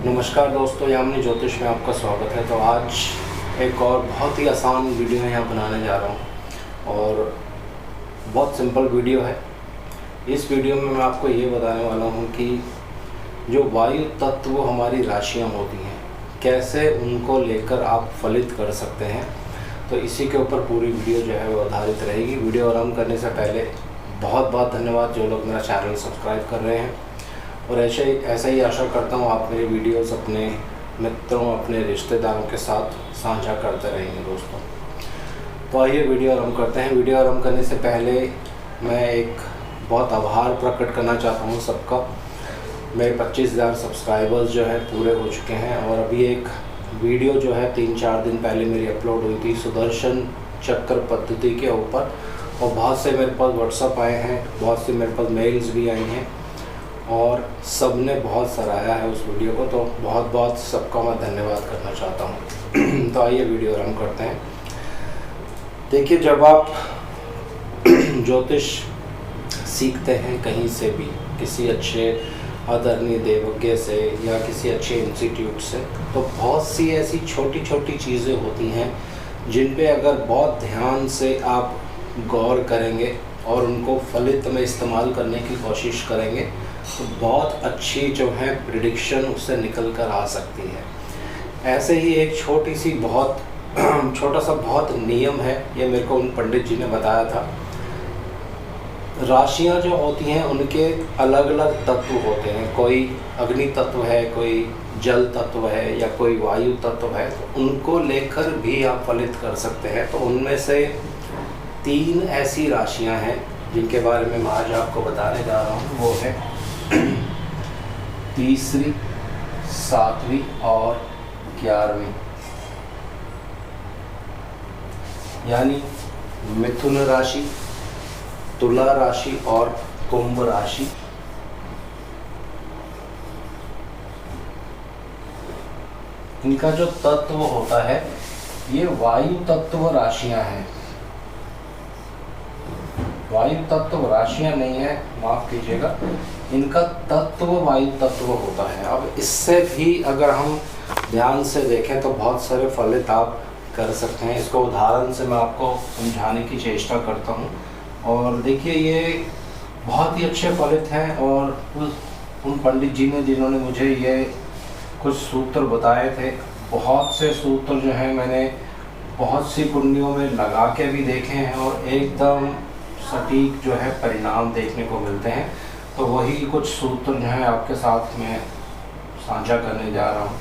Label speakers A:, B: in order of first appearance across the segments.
A: नमस्कार दोस्तों, यामिनी ज्योतिष में आपका स्वागत है। तो आज एक और बहुत ही आसान वीडियो यहाँ बनाने जा रहा हूँ और बहुत सिंपल वीडियो है। इस वीडियो में मैं आपको ये बताने वाला हूँ कि जो वायु तत्व हमारी राशियाँ होती हैं, कैसे उनको लेकर आप फलित कर सकते हैं। तो इसी के ऊपर पूरी वीडियो जो है वो आधारित रहेगी। वीडियो आरंभ करने से पहले बहुत बहुत धन्यवाद जो लोग मेरा चैनल सब्सक्राइब कर रहे हैं, और ऐसा ही आशा करता हूँ आप मेरे वीडियोस अपने मित्रों, अपने रिश्तेदारों के साथ साझा करते रहेंगे दोस्तों। तो आइए वीडियो आरंभ करते हैं। वीडियो आरंभ करने से पहले मैं एक बहुत आभार प्रकट करना चाहता हूँ सबका। मेरे 25,000 सब्सक्राइबर्स जो है पूरे हो चुके हैं, और अभी एक वीडियो जो है 3-4 दिन पहले मेरी अपलोड हुई थी सुदर्शन चक्र पद्धति के ऊपर, और बहुत से मेरे पास व्हाट्सअप आए हैं, बहुत से मेरे पास मेल्स भी आई हैं, और सब ने बहुत सराहा है उस वीडियो को। तो बहुत बहुत सबका मैं धन्यवाद करना चाहता हूँ। तो आइए वीडियो आरंभ करते हैं। देखिए, जब आप ज्योतिष सीखते हैं कहीं से भी, किसी अच्छे आदरणीय देवज्ञ से या किसी अच्छे इंस्टीट्यूट से, तो बहुत सी ऐसी छोटी छोटी चीज़ें होती हैं जिन पे अगर बहुत ध्यान से आप गौर करेंगे और उनको फलित में इस्तेमाल करने की कोशिश करेंगे तो बहुत अच्छी जो है प्रिडिक्शन उससे निकल कर आ सकती है। ऐसे ही एक छोटी सी बहुत छोटा सा बहुत नियम है, ये मेरे को उन पंडित जी ने बताया था। राशियां जो होती हैं उनके अलग अलग तत्व होते हैं, कोई अग्नि तत्व है, कोई जल तत्व है, या कोई वायु तत्व है। तो उनको लेकर भी आप फलित कर सकते हैं। तो उनमें से 3 ऐसी राशियां हैं जिनके बारे में मैं आज आपको बताने जा रहा हूँ। वो है 3री, 7वीं और 11वीं, यानी मिथुन राशि, तुला राशि और कुंभ राशि। इनका जो तत्व होता है ये वायु तत्व राशियां हैं। वायु तत्व राशियां नहीं है, माफ कीजिएगा, इनका तत्व वायु तत्व होता है। अब इससे भी अगर हम ध्यान से देखें तो बहुत सारे फलित आप कर सकते हैं। इसको उदाहरण से मैं आपको समझाने की चेष्टा करता हूँ। और देखिए, ये बहुत ही अच्छे फलित हैं, और उन पंडित जी ने जिन्होंने मुझे ये कुछ सूत्र बताए थे, बहुत से सूत्र जो हैं मैंने बहुत सी कुंडलियों में लगा के भी देखे हैं, और एकदम सटीक जो है परिणाम देखने को मिलते हैं। तो वही कुछ सूत्र जो है आपके साथ में साझा करने जा रहा हूँ।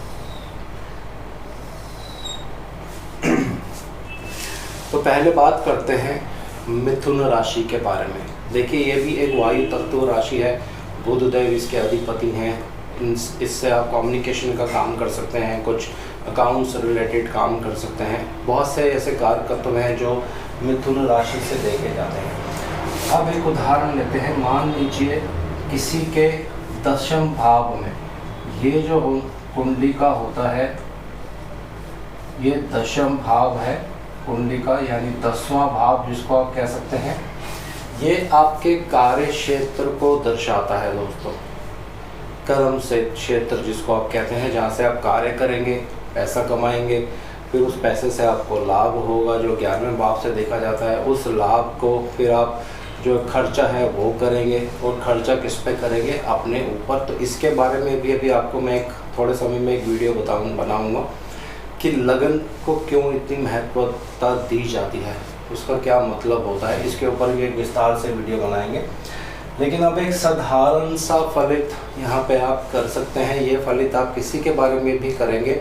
A: तो पहले बात करते हैं मिथुन राशि के बारे में। देखिए, ये भी एक वायु तत्व राशि है, बुध देव इसके अधिपति हैं। इससे आप कम्युनिकेशन का काम कर सकते हैं, कुछ अकाउंट्स रिलेटेड काम कर सकते हैं। बहुत से ऐसे कारकत्व हैं जो मिथुन राशि से देखे जाते हैं। अब एक उदाहरण लेते हैं। मान लीजिए किसी के 10वें भाव में ये जो कुंडली का होता है, ये 10वां भाव है कुंडली का, यानी 10वां भाव जिसको आप कह सकते हैं। ये आपके कार्य क्षेत्र को दर्शाता है दोस्तों। कर्म से क्षेत्र जिसको आप कहते हैं, जहाँ से आप कार्य करेंगे, पैसा कमाएंगे, फिर उस पैसे से आपको लाभ होगा जो 11वें भाव से देखा जाता है। उस लाभ को फिर आप जो खर्चा है वो करेंगे, और खर्चा किस पे करेंगे? अपने ऊपर। तो इसके बारे में भी अभी आपको मैं एक थोड़े समय में एक वीडियो बनाऊंगा कि लगन को क्यों इतनी महत्वता दी जाती है, उसका क्या मतलब होता है। इसके ऊपर भी एक विस्तार से वीडियो बनाएंगे। लेकिन अब एक साधारण सा फलित यहाँ पे आप कर सकते हैं। ये फलित आप किसी के बारे में भी करेंगे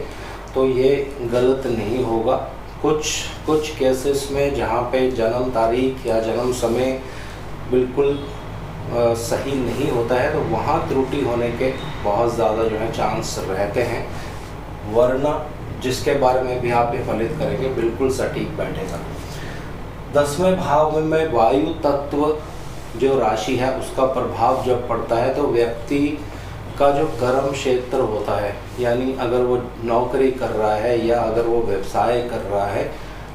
A: तो ये गलत नहीं होगा। कुछ केसेस में जहाँ पे जन्म तारीख या जन्म समय बिल्कुल सही नहीं होता है, तो वहाँ त्रुटि होने के बहुत ज़्यादा जो है चांस रहते हैं, वरना जिसके बारे में भी आप ये फलित करेंगे बिल्कुल सटीक बैठेगा। 10वें भाव में वायु तत्व जो राशि है उसका प्रभाव जब पड़ता है तो व्यक्ति का जो कर्म क्षेत्र होता है, यानी अगर वो नौकरी कर रहा है या अगर वो व्यवसाय कर रहा है,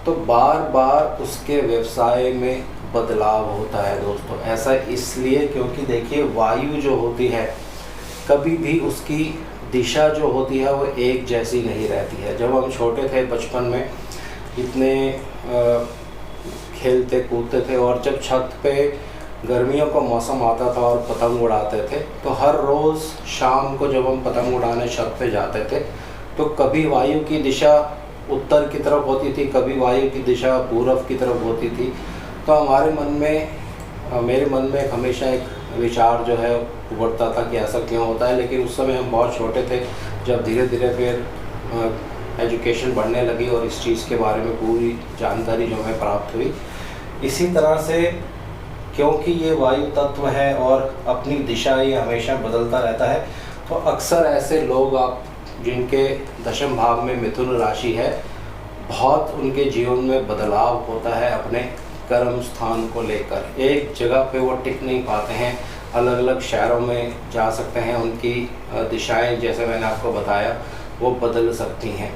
A: तो बार बार उसके व्यवसाय में बदलाव होता है दोस्तों। ऐसा इसलिए क्योंकि देखिए, वायु जो होती है कभी भी उसकी दिशा जो होती है वो एक जैसी नहीं रहती है। जब हम छोटे थे बचपन में इतने खेलते कूदते थे, और जब छत पे गर्मियों का मौसम आता था और पतंग उड़ाते थे, तो हर रोज़ शाम को जब हम पतंग उड़ाने छत पे जाते थे तो कभी वायु की दिशा उत्तर की तरफ होती थी, कभी वायु की दिशा पूर्व की तरफ होती थी। तो हमारे मन में, मेरे मन में हमेशा एक विचार जो है उभरता था कि ऐसा क्यों होता है। लेकिन उस समय हम बहुत छोटे थे। जब धीरे धीरे फिर एजुकेशन बढ़ने लगी और इस चीज़ के बारे में पूरी जानकारी जो हमें प्राप्त हुई। इसी तरह से क्योंकि ये वायु तत्व है और अपनी दिशा ये हमेशा बदलता रहता है, तो अक्सर ऐसे लोग आप जिनके दशम भाव में मिथुन राशि है, बहुत उनके जीवन में बदलाव होता है अपने कर्म स्थान को लेकर। एक जगह पे वो टिक नहीं पाते हैं, अलग अलग शहरों में जा सकते हैं। उनकी दिशाएं, जैसे मैंने आपको बताया, वो बदल सकती हैं।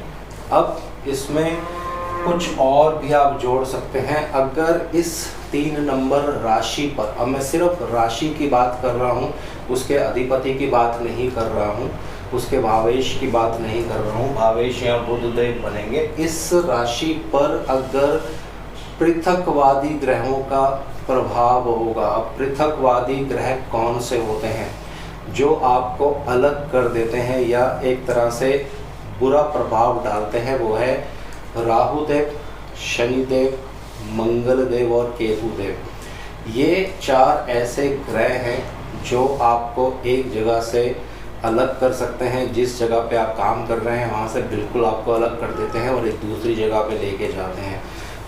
A: अब इसमें कुछ और भी आप जोड़ सकते हैं। अगर इस 3 नंबर राशि पर, अब मैं सिर्फ राशि की बात कर रहा हूँ, उसके अधिपति की बात नहीं कर रहा हूँ, उसके भावेश की बात नहीं कर रहा हूँ। भावेश या बुध देव बनेंगे। इस राशि पर अगर पृथकवादी ग्रहों का प्रभाव होगा। अब पृथकवादी ग्रह कौन से होते हैं? जो आपको अलग कर देते हैं या एक तरह से बुरा प्रभाव डालते हैं, वो है राहु देव, शनि देव, मंगल देव और केतु देव। ये 4 ऐसे ग्रह हैं जो आपको एक जगह से अलग कर सकते हैं। जिस जगह पे आप काम कर रहे हैं वहाँ से बिल्कुल आपको अलग कर देते हैं और एक दूसरी जगह पे लेके जाते हैं।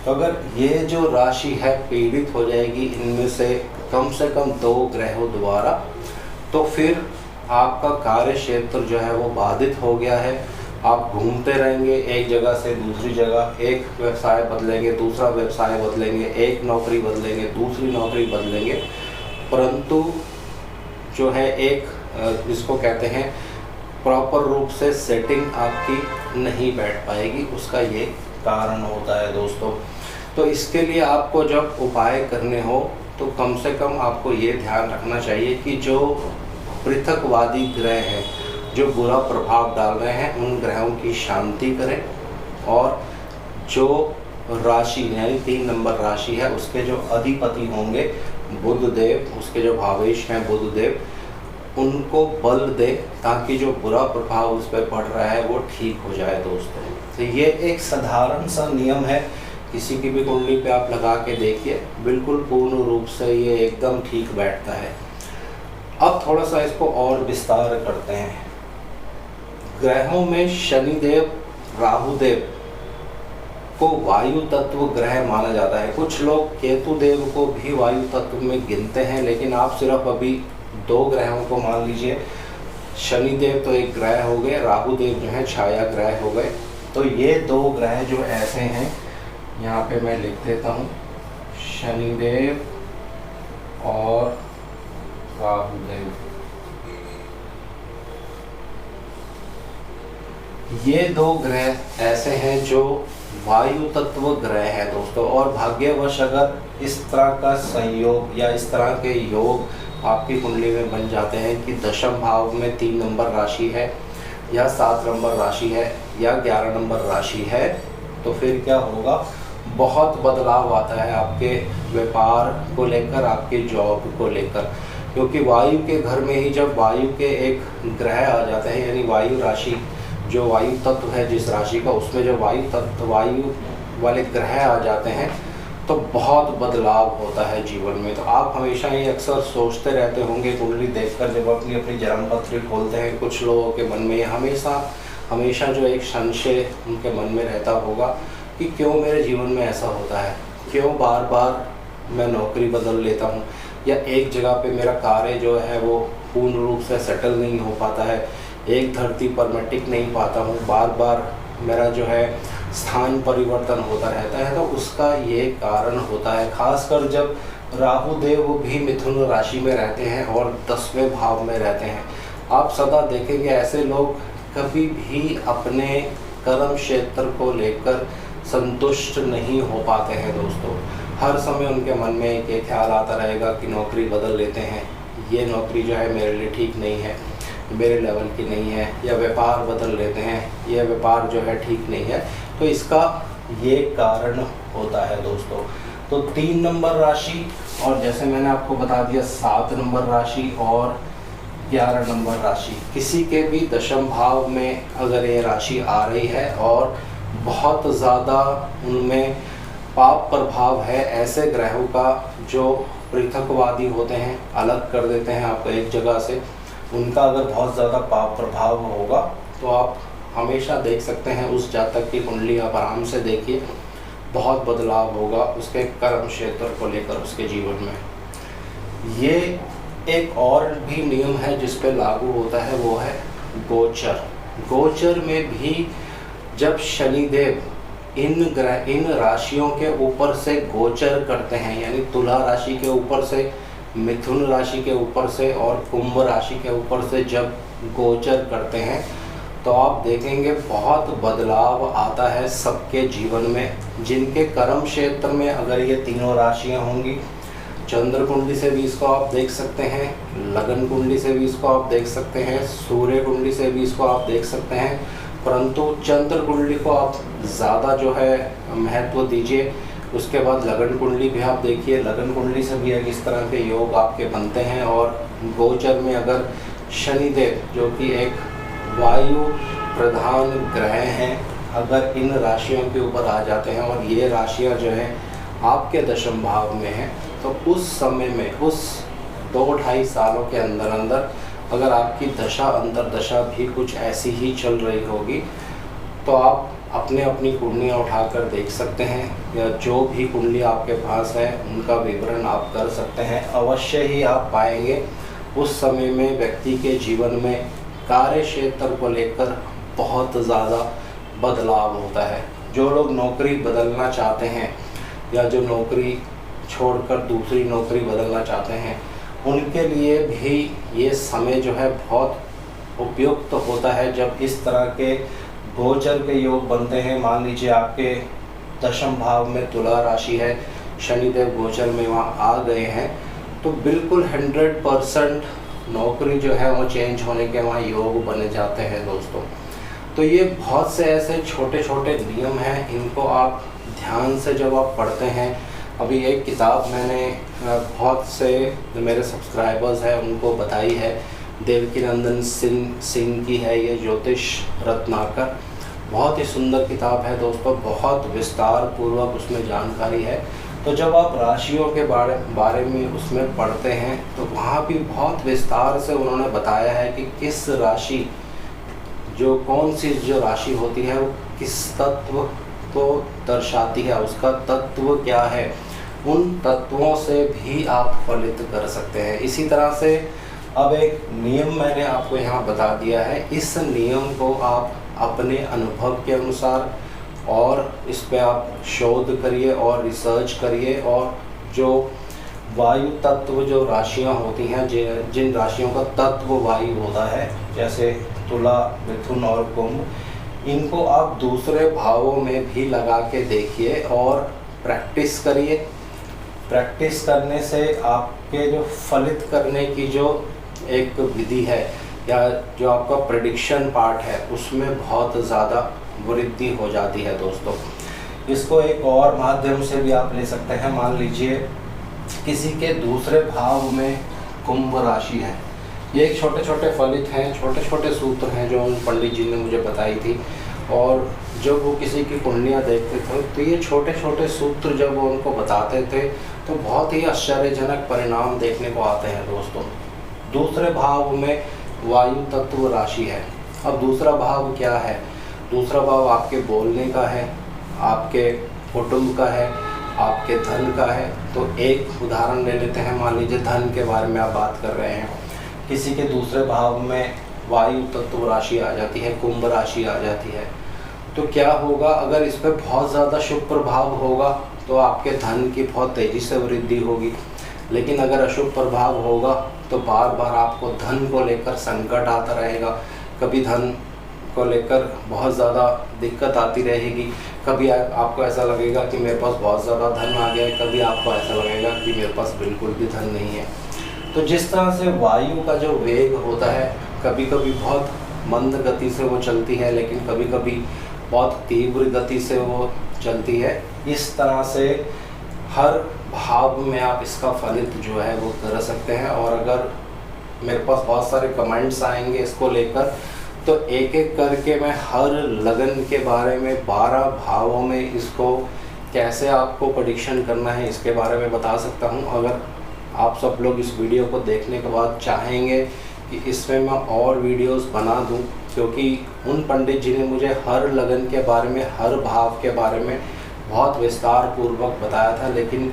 A: तो अगर ये जो राशि है पीड़ित हो जाएगी इनमें से कम 2 ग्रहों द्वारा, तो फिर आपका कार्य क्षेत्र जो है वो बाधित हो गया है। आप घूमते रहेंगे एक जगह से दूसरी जगह, एक व्यवसाय बदलेंगे, दूसरा व्यवसाय बदलेंगे, एक नौकरी बदलेंगे, दूसरी नौकरी बदलेंगे, परंतु जो है एक जिसको कहते हैं प्रॉपर रूप से सेटिंग आपकी नहीं बैठ पाएगी। उसका ये कारण होता है दोस्तों। तो इसके लिए आपको जब उपाय करने हो तो कम से कम आपको ये ध्यान रखना चाहिए कि जो पृथकवादी ग्रह हैं, जो बुरा प्रभाव डाल रहे हैं, उन ग्रहों की शांति करें। और जो राशि यानी 3 नंबर राशि है उसके जो अधिपति होंगे बुध देव, उसके जो भावेश हैं बुध देव, उनको बल दे ताकि जो बुरा प्रभाव उस पर पड़ रहा है वो ठीक हो जाए दोस्तों। तो ये एक साधारण सा नियम है, किसी की भी कुंडली पे आप लगा के देखिए, बिल्कुल पूर्ण रूप से ये एकदम ठीक बैठता है। अब थोड़ा सा इसको और विस्तार करते हैं। ग्रहों में शनिदेव, राहुदेव को वायु तत्व ग्रह माना जाता है। कुछ लोग केतु देव को भी वायु तत्व में गिनते हैं, लेकिन आप सिर्फ अभी 2 ग्रहों को मान लीजिए। शनिदेव तो एक ग्रह हो गए, राहुदेव जो है छाया ग्रह हो गए। तो ये 2 ग्रह जो ऐसे हैं, यहाँ पे मैं लिख देता हूँ, शनिदेव और राहुदेव। ये 2 ग्रह ऐसे हैं जो वायु तत्व ग्रह है दोस्तों। और भाग्यवश अगर इस तरह का संयोग या इस तरह के योग आपकी कुंडली में बन जाते हैं कि दशम भाव में 3 नंबर राशि है या 7 नंबर राशि है या 11 नंबर राशि है, तो फिर क्या होगा, बहुत बदलाव आता है आपके व्यापार को लेकर, आपके जॉब को लेकर। क्योंकि वायु के घर में ही जब वायु के एक ग्रह आ जाते हैं, यानी वायु राशि जो वायु तत्व है जिस राशि का, उसमें जो वायु तत्व वायु वाले ग्रह आ जाते हैं तो बहुत बदलाव होता है जीवन में। तो आप हमेशा ये अक्सर सोचते रहते होंगे कुंडली देखकर, जब अपनी अपनी जन्म पत्री खोलते हैं, कुछ लोगों के मन में हमेशा जो एक संशय उनके मन में रहता होगा कि क्यों मेरे जीवन में ऐसा होता है, क्यों बार बार मैं नौकरी बदल लेता हूँ, या एक जगह पे मेरा कार्य जो है वो पूर्ण रूप से सेटल नहीं हो पाता है, एक धरती पर मैं टिक नहीं पाता हूँ, बार बार मेरा जो है स्थान परिवर्तन होता रहता है। तो उसका ये कारण होता है, खासकर जब राहु देव भी मिथुन राशि में रहते हैं और 10वें भाव में रहते हैं। आप सदा देखेंगे ऐसे लोग कभी भी अपने कर्म क्षेत्र को लेकर संतुष्ट नहीं हो पाते हैं दोस्तों। हर समय उनके मन में एक ख्याल आता रहेगा कि नौकरी बदल लेते हैं, ये नौकरी जो है मेरे लिए ठीक नहीं है, मेरे लेवल की नहीं है, या व्यापार बदल लेते हैं, या व्यापार जो है ठीक नहीं है। तो इसका ये कारण होता है दोस्तों। तो 3 नंबर राशि, और जैसे मैंने आपको बता दिया 7 नंबर राशि और 11 नंबर राशि, किसी के भी दशम भाव में अगर ये राशि आ रही है और बहुत ज़्यादा उनमें पाप प्रभाव है, ऐसे ग्रहों का जो पृथकवादी होते हैं, अलग कर देते हैं आपको एक जगह से, उनका अगर बहुत ज़्यादा पाप प्रभाव होगा तो आप हमेशा देख सकते हैं उस जातक की कुंडली आप आराम से देखिए, बहुत बदलाव होगा उसके कर्म क्षेत्र को लेकर उसके जीवन में। ये एक और भी नियम है जिस पे लागू होता है, वो है गोचर। गोचर में भी जब शनिदेव इन राशियों के ऊपर से गोचर करते हैं, यानी तुला राशि के ऊपर से, मिथुन राशि के ऊपर से और कुंभ राशि के ऊपर से जब गोचर करते हैं, तो आप देखेंगे बहुत बदलाव आता है सबके जीवन में। जिनके कर्म क्षेत्र में अगर ये तीनों राशियां होंगी, चंद्र कुंडली से भी इसको आप देख सकते हैं, लगन कुंडली से भी इसको आप देख सकते हैं, सूर्य कुंडली से भी इसको आप देख सकते हैं, परंतु चंद्र कुंडली को आप ज़्यादा जो है महत्व दीजिए। उसके बाद लगन कुंडली भी आप देखिए, लगन कुंडली से भी इस तरह के योग आपके बनते हैं। और गोचर में अगर शनिदेव जो कि एक वायु प्रधान ग्रह हैं, अगर इन राशियों के ऊपर आ जाते हैं और ये राशियां जो हैं आपके दशम भाव में हैं, तो उस समय में, उस 2-2.5 सालों के अंदर अंदर अगर आपकी दशा अंतरदशा भी कुछ ऐसी ही चल रही होगी, तो आप अपनी कुंडलियाँ उठाकर देख सकते हैं, या जो भी कुंडली आपके पास है उनका विवरण आप कर सकते हैं। अवश्य ही आप पाएंगे उस समय में व्यक्ति के जीवन में कार्य क्षेत्र को लेकर बहुत ज़्यादा बदलाव होता है। जो लोग नौकरी बदलना चाहते हैं या जो नौकरी छोड़कर दूसरी नौकरी बदलना चाहते हैं, उनके लिए भी ये समय जो है बहुत उपयुक्त होता है जब इस तरह के गोचर के योग बनते हैं। मान लीजिए आपके दशम भाव में तुला राशि है, शनिदेव गोचर में वहाँ आ गए हैं, तो बिल्कुल 100% नौकरी जो है वो चेंज होने के वहाँ योग बने जाते हैं दोस्तों। तो ये बहुत से ऐसे छोटे छोटे नियम हैं, इनको आप ध्यान से जब आप पढ़ते हैं। अभी एक किताब मैंने बहुत से जो मेरे सब्सक्राइबर्स हैं उनको बताई है, देवकीनंदन सिंह की है ये, ज्योतिष रत्नाकर। बहुत ही सुंदर किताब है दोस्तों, बहुत विस्तार पूर्वक उसमें जानकारी है। तो जब आप राशियों के बारे में उसमें पढ़ते हैं तो वहाँ भी बहुत विस्तार से उन्होंने बताया है कि किस राशि, जो कौन सी जो राशि होती है वो किस तत्व को दर्शाती है, उसका तत्व क्या है, उन तत्वों से भी आप फलित कर सकते हैं। इसी तरह से अब एक नियम मैंने आपको यहाँ बता दिया है, इस नियम को आप अपने अनुभव के अनुसार और इस पे आप शोध करिए और रिसर्च करिए, और जो वायु तत्व जो राशियाँ होती हैं, जिन राशियों का तत्व वायु होता है, जैसे तुला, मिथुन और कुंभ, इनको आप दूसरे भावों में भी लगा के देखिए और प्रैक्टिस करिए। प्रैक्टिस करने से आपके जो फलित करने की जो एक विधि है या जो आपका प्रेडिक्शन पार्ट है उसमें बहुत ज़्यादा वृद्धि हो जाती है दोस्तों। इसको एक और माध्यम से भी आप ले सकते हैं। मान लीजिए किसी के दूसरे भाव में कुंभ राशि है, ये एक छोटे छोटे फलित हैं, छोटे छोटे सूत्र हैं जो उन पंडित जी ने मुझे बताई थी, और जब वो किसी की कुंडलियाँ देखते थे तो ये छोटे छोटे सूत्र जब वो उनको बताते थे तो बहुत ही आश्चर्यजनक परिणाम देखने को आते हैं दोस्तों। दूसरे भाव में वायु तत्व राशि है। अब दूसरा भाव क्या है? दूसरा भाव आपके बोलने का है, आपके कुटुंब का है, आपके धन का है। तो एक उदाहरण ले लेते हैं, मान लीजिए धन के बारे में आप बात कर रहे हैं, किसी के दूसरे भाव में वायु तत्व राशि आ जाती है, कुंभ राशि आ जाती है, तो क्या होगा? अगर इस पर बहुत ज़्यादा शुभ प्रभाव होगा तो आपके धन की बहुत तेज़ी से वृद्धि होगी, लेकिन अगर अशुभ प्रभाव होगा तो बार बार आपको धन को लेकर संकट आता रहेगा। कभी धन को लेकर बहुत ज़्यादा दिक्कत आती रहेगी, कभी आपको ऐसा लगेगा कि मेरे पास बहुत ज़्यादा धन आ गया है, कभी आपको ऐसा लगेगा कि मेरे पास बिल्कुल भी धन नहीं है। तो जिस तरह से वायु का जो वेग होता है कभी कभी बहुत मंद गति से वो चलती है, लेकिन कभी कभी बहुत तीव्र गति से वो चलती है। इस तरह से हर भाव में आप इसका फलित जो है वो कर सकते हैं। और अगर मेरे पास बहुत सारे कमेंट्स आएंगे इसको लेकर, तो एक एक करके मैं हर लगन के बारे में 12 भावों में इसको कैसे आपको प्रेडिक्शन करना है इसके बारे में बता सकता हूँ। अगर आप सब लोग इस वीडियो को देखने के बाद चाहेंगे कि इसमें मैं और वीडियोस बना दूं, क्योंकि उन पंडित जी ने मुझे हर लगन के बारे में, हर भाव के बारे में बहुत विस्तार पूर्वक बताया था, लेकिन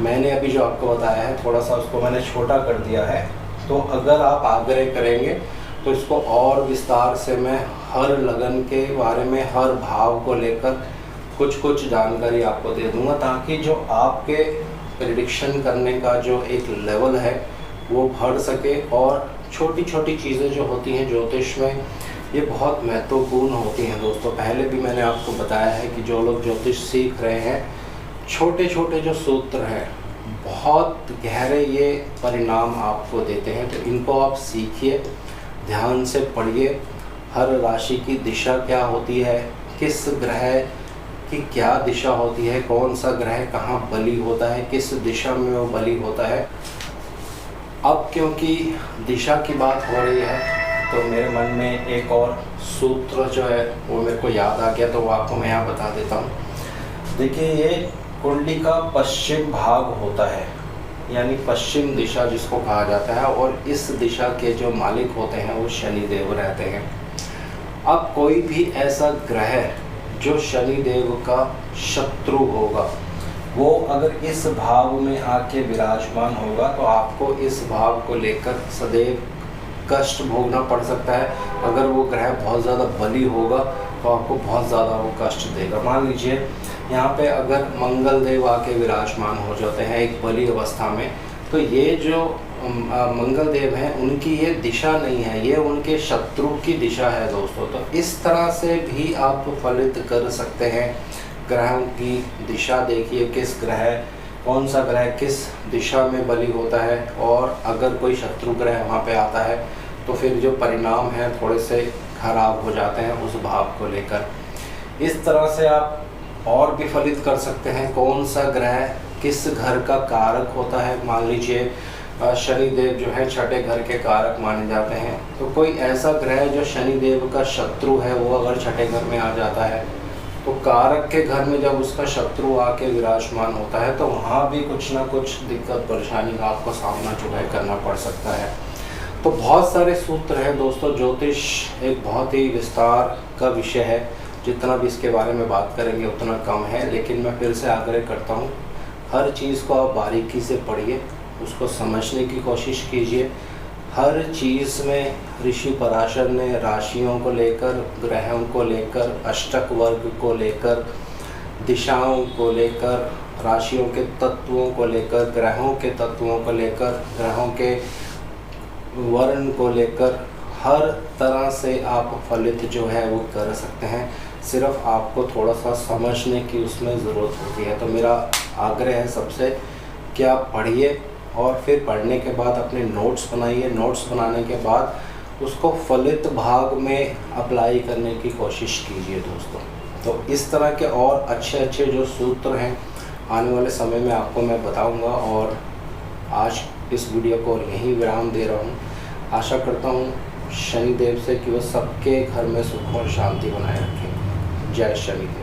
A: मैंने अभी जो आपको बताया है थोड़ा सा उसको मैंने छोटा कर दिया है। तो अगर आप आग्रह करेंगे तो इसको और विस्तार से मैं हर लगन के बारे में, हर भाव को लेकर कुछ कुछ जानकारी आपको दे दूंगा, ताकि जो आपके प्रेडिक्शन करने का जो एक लेवल है वो बढ़ सके। और छोटी छोटी चीज़ें जो होती हैं ज्योतिष में, ये बहुत महत्वपूर्ण होती हैं दोस्तों। पहले भी मैंने आपको बताया है कि जो लोग ज्योतिष सीख रहे हैं, छोटे छोटे जो सूत्र हैं बहुत गहरे ये परिणाम आपको देते हैं। तो इनको आप सीखिए, ध्यान से पढ़िए। हर राशि की दिशा क्या होती है, किस ग्रह की क्या दिशा होती है, कौन सा ग्रह कहाँ बली होता है, किस दिशा में वो बली होता है। अब क्योंकि दिशा की बात हो रही है तो मेरे मन में एक और सूत्र जो है वो मेरे को याद आ गया, तो वो आपको मैं यहाँ बता देता हूँ। देखिए, ये कुंडली का पश्चिम भाग होता है, यानी पश्चिम दिशा जिसको कहा जाता है, और इस दिशा के जो मालिक होते हैं वो शनि देव रहते हैं। अब कोई भी ऐसा ग्रह जो शनि देव का शत्रु होगा, वो अगर इस भाव में आके विराजमान होगा तो आपको इस भाव को लेकर सदैव कष्ट भोगना पड़ सकता है। अगर वो ग्रह बहुत ज़्यादा बली होगा तो आपको बहुत ज़्यादा वो कष्ट देगा। मान लीजिए यहाँ पे अगर मंगल देव आके विराजमान हो जाते हैं एक बली अवस्था में, तो ये जो मंगल देव हैं उनकी ये दिशा नहीं है, ये उनके शत्रु की दिशा है दोस्तों। तो इस तरह से भी आप फलित कर सकते हैं। ग्रहों की दिशा देखिए, किस ग्रह, कौन सा ग्रह किस दिशा में बली होता है, और अगर कोई शत्रु ग्रह वहाँ पे आता है तो फिर जो परिणाम हैं थोड़े से खराब हो जाते हैं उस भाव को लेकर। इस तरह से आप और भी फलित कर सकते हैं कौन सा ग्रह किस घर का कारक होता है। मान लीजिए शनि देव जो है छठे घर के कारक माने जाते हैं, तो कोई ऐसा ग्रह जो शनि देव का शत्रु है वो अगर छठे घर में आ जाता है, तो कारक के घर में जब उसका शत्रु आके विराजमान होता है तो वहाँ भी कुछ ना कुछ दिक्कत परेशानी का आपको सामना जो है करना पड़ सकता है। तो बहुत सारे सूत्र हैं दोस्तों। ज्योतिष एक बहुत ही विस्तार का विषय है, जितना भी इसके बारे में बात करेंगे उतना कम है। लेकिन मैं फिर से आग्रह करता हूँ, हर चीज़ को आप बारीकी से पढ़िए, उसको समझने की कोशिश कीजिए। हर चीज़ में ऋषि पराशर ने राशियों को लेकर, ग्रहों को लेकर, अष्टक वर्ग को लेकर, दिशाओं को लेकर, राशियों के तत्वों को लेकर, ग्रहों के तत्वों को लेकर, ग्रहों के वर्ण को लेकर, हर तरह से आप फलित जो है वो कर सकते हैं। सिर्फ आपको थोड़ा सा समझने की उसमें ज़रूरत होती है। तो मेरा आग्रह है सबसे कि आप पढ़िए और फिर पढ़ने के बाद अपने नोट्स बनाइए। नोट्स बनाने के बाद उसको फलित भाग में अप्लाई करने की कोशिश कीजिए दोस्तों। तो इस तरह के और अच्छे अच्छे जो सूत्र हैं आने वाले समय में आपको मैं बताऊंगा। और आज इस वीडियो को यहीं विराम दे रहा हूँ। आशा करता हूँ शनिदेव से कि वो सबके घर में सुख और शांति बनाए रखें। जय शनिदेव।